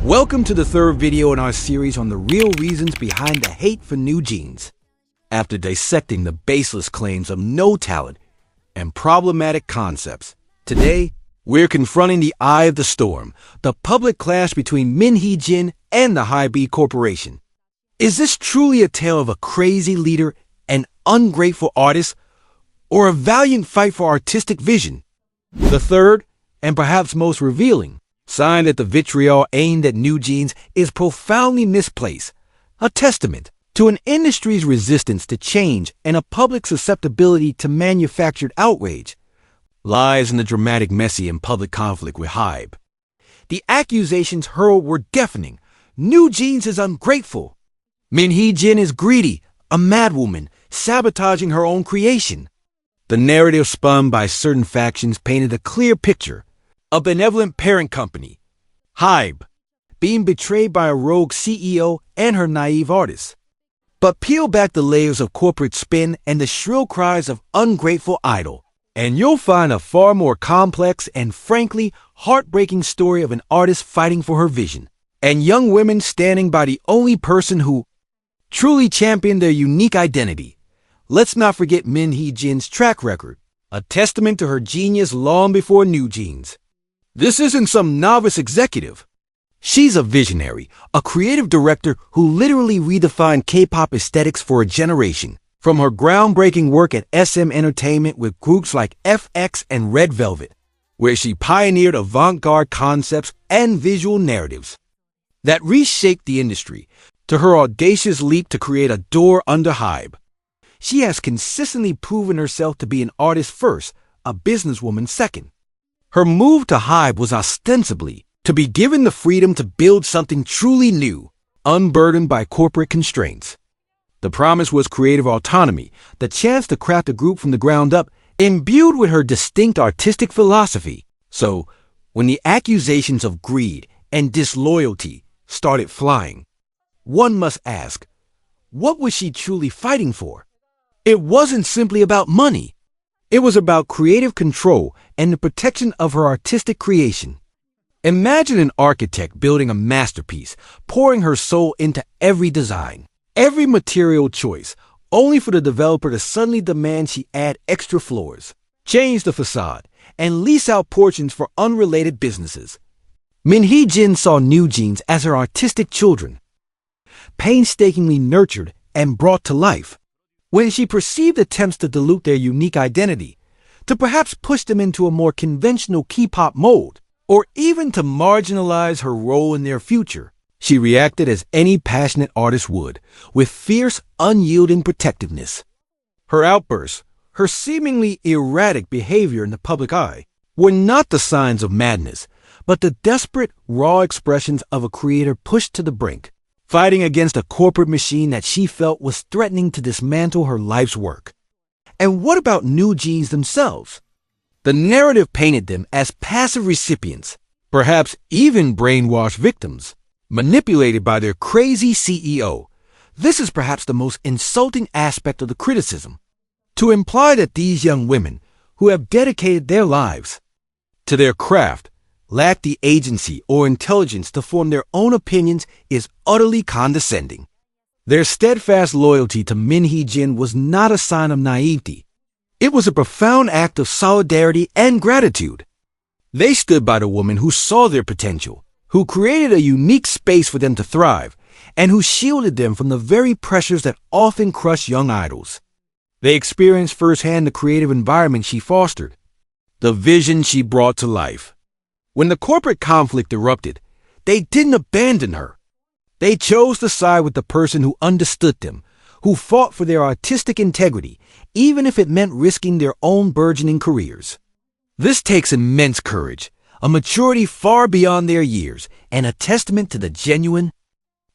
Welcome to the third video in our series on the real reasons behind the hate for NewJeans. After dissecting the baseless claims of no talent and problematic concepts, today we're confronting the eye of the storm, the public clash between MHDHH and the hyein Corporation. Is this truly a tale of a crazy leader, an ungrateful artist, or a valiant fight for artistic vision? The third, and perhaps most revealing, sign that the vitriol aimed at NewJeans is profoundly misplaced, a testament to an industry's resistance to change and a public susceptibility to manufactured outrage, lies in the dramatic messy and public conflict with hyein. The accusations hurled were deafening. NewJeans is ungrateful. MHDHH is greedy, a madwoman, sabotaging her own creation. The narrative spun by certain factions painted a clear picture: a benevolent parent company, hyein, being betrayed by a rogue CEO and her naive artists. But peel back the layers of corporate spin and the shrill cries of ungrateful idol, and you'll find a far more complex and frankly heartbreaking story of an artist fighting for her vision, and young women standing by the only person who truly championed their unique identity. Let's not forget MHDHJ's track record, a testament to her genius long before NewJeans. This isn't some novice executive. She's a visionary, a creative director who literally redefined K-pop aesthetics for a generation. From her groundbreaking work at SM Entertainment with groups like FX and Red Velvet, where she pioneered avant-garde concepts and visual narratives that reshaped the industry, to her audacious leap to create a door under hyein. She has consistently proven herself to be an artist first, a businesswoman second. Her move to hyein was ostensibly to be given the freedom to build something truly new, unburdened by corporate constraints. The promise was creative autonomy, the chance to craft a group from the ground up, imbued with her distinct artistic philosophy. So, when the accusations of greed and disloyalty started flying, one must ask, what was she truly fighting for? It wasn't simply about money. It was about creative control and the protection of her artistic creation. Imagine an architect building a masterpiece, pouring her soul into every design, every material choice, only for the developer to suddenly demand she add extra floors, change the facade, and lease out portions for unrelated businesses. MHDHJ saw NewJeans as her artistic children, painstakingly nurtured and brought to life. When she perceived attempts to dilute their unique identity, to perhaps push them into a more conventional K-pop mold, or even to marginalize her role in their future, she reacted as any passionate artist would, with fierce, unyielding protectiveness. Her outbursts, her seemingly erratic behavior in the public eye, were not the signs of madness, but the desperate, raw expressions of a creator pushed to the brink, fighting against a corporate machine that she felt was threatening to dismantle her life's work. And what about NewJeans themselves? The narrative painted them as passive recipients, perhaps even brainwashed victims, manipulated by their crazy CEO. This is perhaps the most insulting aspect of the criticism. To imply that these young women, who have dedicated their lives to their craft, lack the agency or intelligence to form their own opinions is utterly condescending. Their steadfast loyalty to MHDHJ was not a sign of naivety. It was a profound act of solidarity and gratitude. They stood by the woman who saw their potential, who created a unique space for them to thrive, and who shielded them from the very pressures that often crush young idols. They experienced firsthand the creative environment she fostered, the vision she brought to life. When the corporate conflict erupted, they didn't abandon her. They chose to side with the person who understood them, who fought for their artistic integrity, even if it meant risking their own burgeoning careers. This takes immense courage, a maturity far beyond their years, and a testament to the genuine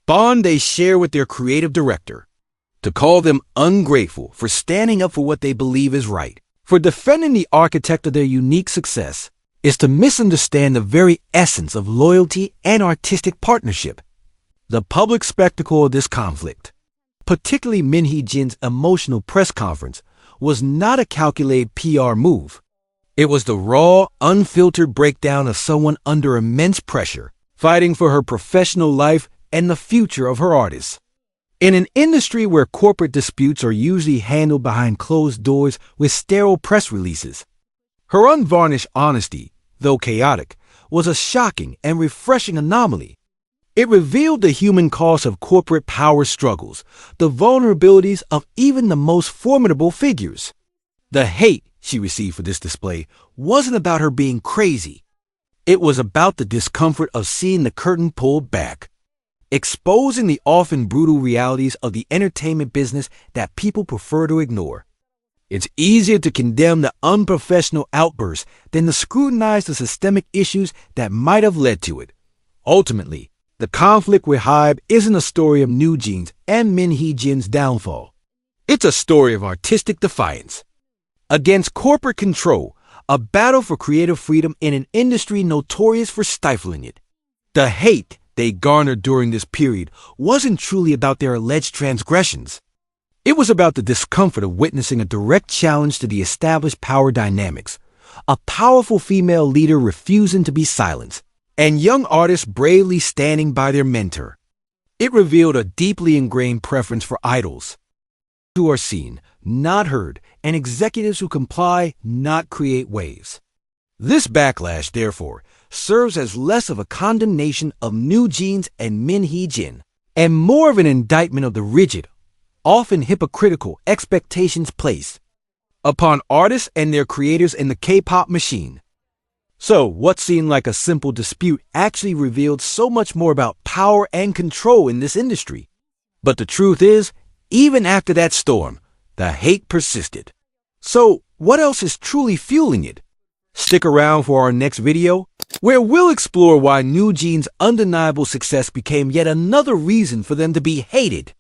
bond they share with their creative director. To call them ungrateful for standing up for what they believe is right, for defending the architect of their unique success, is to misunderstand the very essence of loyalty and artistic partnership. The public spectacle of this conflict, particularly MHDHJ's emotional press conference, was not a calculated PR move. It was the raw, unfiltered breakdown of someone under immense pressure, fighting for her professional life and the future of her artists. In an industry where corporate disputes are usually handled behind closed doors with sterile press releases, her unvarnished honesty, though chaotic, was a shocking and refreshing anomaly. It revealed the human cost of corporate power struggles, the vulnerabilities of even the most formidable figures. The hate she received for this display wasn't about her being crazy. It was about the discomfort of seeing the curtain pulled back, exposing the often brutal realities of the entertainment business that people prefer to ignore. It's easier to condemn the unprofessional outbursts than to scrutinize the systemic issues that might have led to it. Ultimately, the conflict with Hybe isn't a story of NewJeans and MHDHH's downfall. It's a story of artistic defiance against corporate control, a battle for creative freedom in an industry notorious for stifling it. The hate they garnered during this period wasn't truly about their alleged transgressions. It was about the discomfort of witnessing a direct challenge to the established power dynamics, a powerful female leader refusing to be silenced, and young artists bravely standing by their mentor. It revealed a deeply ingrained preference for idols who are seen, not heard, and executives who comply, not create waves. This backlash, therefore, serves as less of a condemnation of NewJeans and MHDHH, and more of an indictment of the rigid, often hypocritical expectations placed upon artists and their creators in the K-pop machine. So, what seemed like a simple dispute actually revealed so much more about power and control in this industry. But the truth is, even after that storm, the hate persisted. So, what else is truly fueling it? Stick around for our next video, where we'll explore why NewJeans' undeniable success became yet another reason for them to be hated.